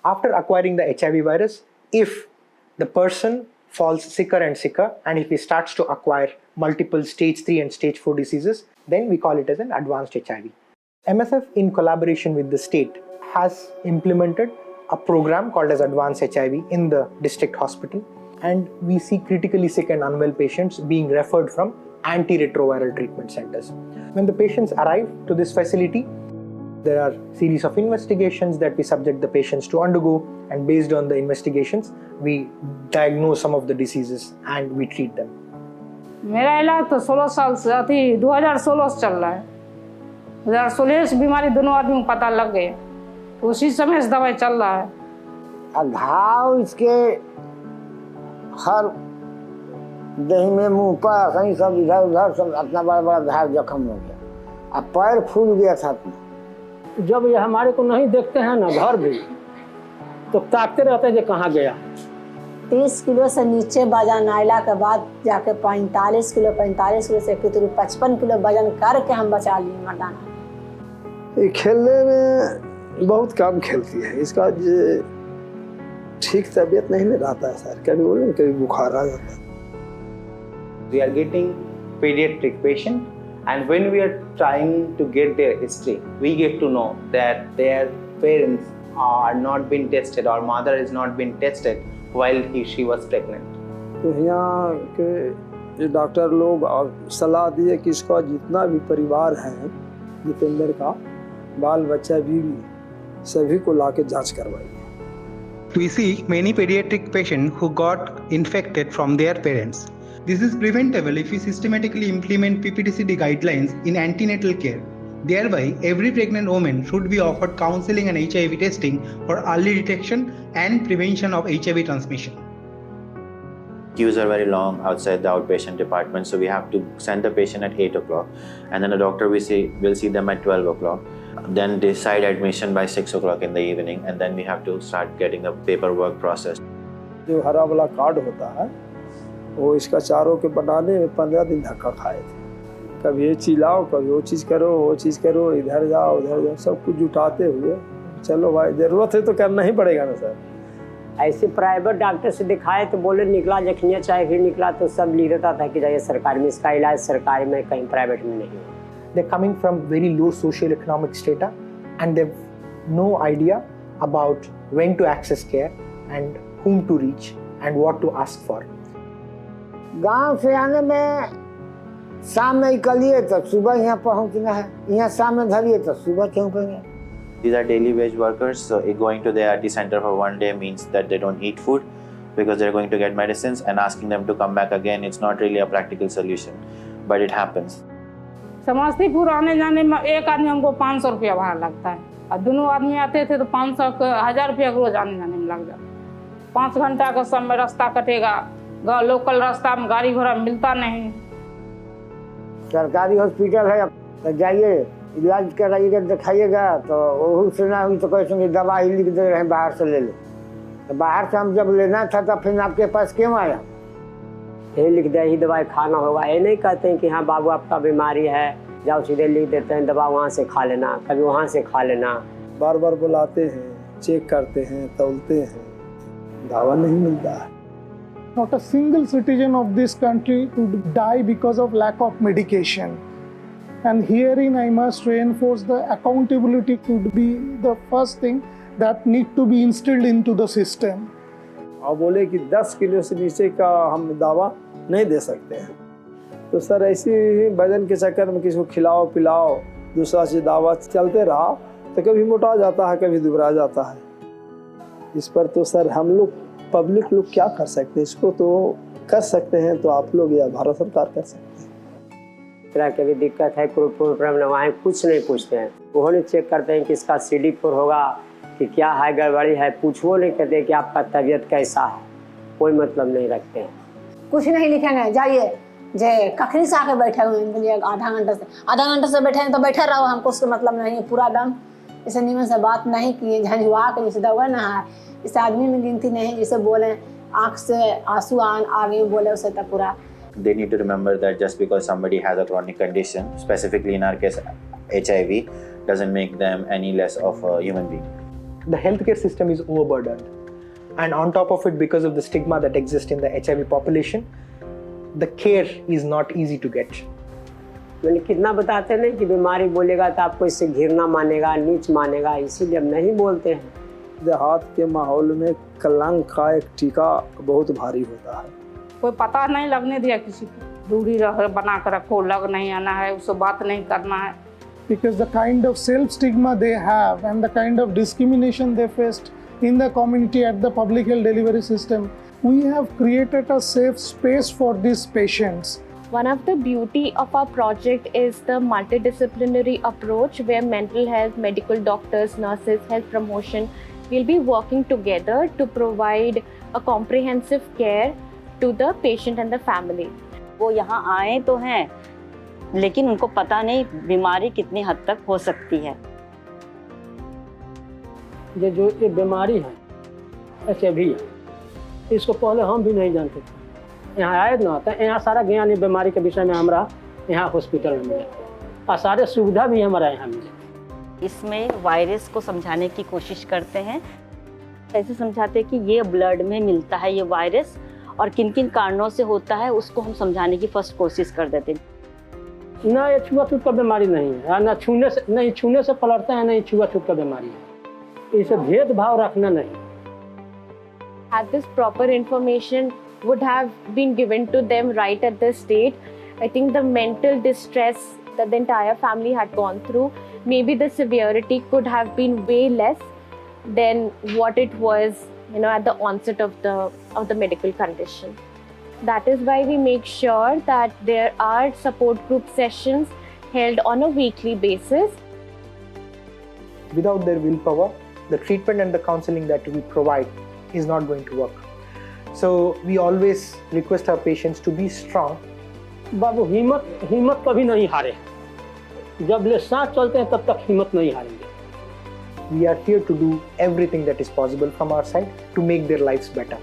After acquiring the HIV virus, if the person falls sicker and sicker, and if he starts to acquire multiple stage 3 and stage 4 diseases, then we call it as an advanced HIV. MSF, in collaboration with the state, has implemented a program called as Advanced HIV in the district hospital, and we see critically sick and unwell patients being referred from antiretroviral treatment centers. When the patients arrive to this facility, there are series of investigations that we subject the patients to undergo, and based on the investigations, we diagnose some of the diseases and we treat them. मेरा इलाज तो 16 साल से 2016 से चल रहा है। 2016 से बीमारी दोनों आदमी को पता लग गए, उसी समय से दवाई चल रहा है। घाव इसके हर दही में, मुंह पर, कहीं सब इधर उधर सब अपना बड़ा बड़ा घाव जख्म हो गया। अब पैर फूल गया था अपना। जब ये हमारे को नहीं देखते हैं ना घर भी, तो ताकते रहते हैं कि कहाँ गया। 30 किलो से नीचे वजन आइला के बाद जाके 45 किलो से 55 किलो वजन करके हम बचा लिए मर्दाना। ये खेलने में बहुत कम खेलती है, इसका ठीक तबीयत नहीं रहता है सर, कभी बोले कभी बुखार आ जाता है। We are getting pediatric patient, and when we are trying to get their history, we get to know that their parents are not been tested or mother is not been tested while she was pregnant. तो यहाँ के ये doctor लोग और सलाह दिए कि इसका जितना भी परिवार है जितेंद्र का, बाल बच्चा बीवी सभी को लाके जांच करवाइए। We see many pediatric patients who got infected from their parents. This is preventable if we systematically implement PPTCD guidelines in antenatal care. Thereby, every pregnant woman should be offered counseling and HIV testing for early detection and prevention of HIV transmission. Queues are very long outside the outpatient department, so we have to send the patient at 8 o'clock, and then the doctor will see them at 12 o'clock. Then decide admission by 6 o'clock in the evening, and then we have to start getting the paperwork processed. जो हरा वाला card होता है, वो इसका चारों के बनाने में 15 दिन धक्का खाए थे। कभी ये चिल्लाओ, कभी वो चीज़ करो, इधर जाओ उधर जाओ, सब कुछ जुटाते हुए चलो भाई, जरूरत है तो करना ही पड़ेगा ना सर। ऐसे प्राइवेट डॉक्टर से दिखाए तो बोले निकला जखनिया चाहे फिर निकला तो सब लिख देता था कि जाइए सरकारी में, इसका इलाज सरकारी में, कहीं प्राइवेट में नहीं। They're coming from very low socio-economic strata, and they've no idea about when to access care and whom to reach and what to ask for. गांव से आने में शाम में निकलिए तो सुबह यहाँ पहुँचना है, यहाँ शाम में धरिए तो सुबह पहुँचेंगे। These are daily wage workers, so going to the ART center for one day means that they don't eat food because they're going to get medicines, and asking them to come back again, it's not really a practical solution, but it happens. Samastipur आने जाने में एक आदमी हमको 500 रुपया भाड़ा लगता है, और दोनों आदमी आते थे तो 500 1000 रुपया रोज आने जाने में लग जाता। 5 घंटा का समय रास्ता कटेगा, लोकल रास्ता में गाड़ी घोड़ा मिलता नहीं। सरकारी हॉस्पिटल है तो जाइए, इलाज कराइएगा, दिखाइएगा, तो वो से ना हुई तो कैसे दवा ही लिख दे रहे हैं बाहर से ले लो। तो बाहर से हम जब लेना था तो फिर आपके पास क्यों आया? ये लिख दे ही दवाई खाना होगा, ये नहीं कहते हैं कि हाँ बाबू आपका बीमारी है, जाओ सीधे लिख देते हैं दवा वहाँ से खा लेना, कभी वहाँ से खा लेना। बार बार बुलाते हैं, चेक करते हैं, तौलते हैं, दवा नहीं मिलता है। Not a single citizen of this country would die because of lack of medication. And herein I must reinforce the accountability could be the first thing that need to be instilled into the system. और बोले कि 10 kilo से नीचे का हम दवा नहीं दे सकते हैं, तो सर ऐसे ही वजन के चक्कर में किसी को खिलाओ पिलाओ, दूसरा चीज दवा चलते रहा तो कभी मोटा जाता है, कभी दुबरा जाता है। इस पर तो सर हम लोग पब्लिक लोग क्या कर सकते हैं? इसको तो कर सकते हैं तो आप लोग या भारत सरकार कर सकते हैं। तरह की भी दिक्कत है, प्रोग्राम वहाँ कुछ नहीं पूछते हैं, वो नहीं चेक करते हैं कि इसका CD4 होगा कि क्या है, गड़बड़ी है, पूछो नहीं करते कि आपका तबीयत कैसा है, कोई मतलब नहीं रखते हैं। कुछ नहीं लिखेंगे, जाइए जे कखनी से आके बैठे हुए हैं, बोलिए आधा घंटा से बैठे हैं तो बैठे रहो, हमको उसका मतलब नहीं है। पूरा दम इसे निमन से बात नहीं किए, झंझुआ के जैसे दवा ना है, इस आदमी में गिनती नहीं, जैसे बोले आँख से आंसू आगे बोले उसे तक पूरा। They need to remember that just because somebody has a chronic condition, specifically in our case HIV, doesn't make them any less of a human being. the healthcare system is overburdened. And on top of it, because of the stigma that exists in the HIV population, the care is not easy to get. मैंने कितना बताते नहीं कि बीमारी बोलेगा तो आपको इससे घिरना मानेगा, नीच मानेगा, इसीलिए हम नहीं बोलते हैं। देहात के माहौल में कलंक का एक टीका बहुत भारी होता है। कोई पता नहीं लगने दिया किसी को, दूरी बना कर रखो, लग नहीं आना है, उससे बात नहीं करना है। Because the kind of self-stigma they have and the kind of discrimination they faced in the community at the public health delivery system, we have created a safe space for these patients. One of the beauty of our project is the multidisciplinary approach where mental health, medical doctors, nurses, health promotion will be working together to provide a comprehensive care to the patient and the family. वो यहाँ आए तो हैं, लेकिन उनको पता नहीं बीमारी कितनी हद तक हो सकती है। ये बीमारी है HIV है, इसको पहले हम भी नहीं जानते थे। यहाँ आए ना तो यहाँ सारा ज्ञान ये बीमारी के विषय में हमारा यहाँ हॉस्पिटल में मिले और सारे सुविधा भी हमारा यहाँ मिले। इसमें वायरस को समझाने की कोशिश करते हैं, ऐसे समझाते हैं कि ये ब्लड में मिलता है ये वायरस और किन किन कारणों से होता है, उसको हम समझाने की फर्स्ट कोशिश कर देते हैं। ना ये छुआछूत का बीमारी नहीं है, ना छूने से पलटते हैं, नहीं छुआछूत का बीमारी है। इसे भेदभाव रखना नहीं। Had this proper information would have been given to them right at this stage, I think the mental distress that the entire family had gone through, maybe the severity could have been way less than what it was, at the onset of the medical condition. That is why we make sure that there are support group sessions held on a weekly basis. Without their willpower, the treatment and the counseling that we provide is not going to work. So we always request our patients to be strong. बाबू हिम्मत कभी नहीं हारे, जब ले सांस चलते हैं तब तक हिम्मत नहीं हारेंगे। We are here to do everything that is possible from our side to make their lives better.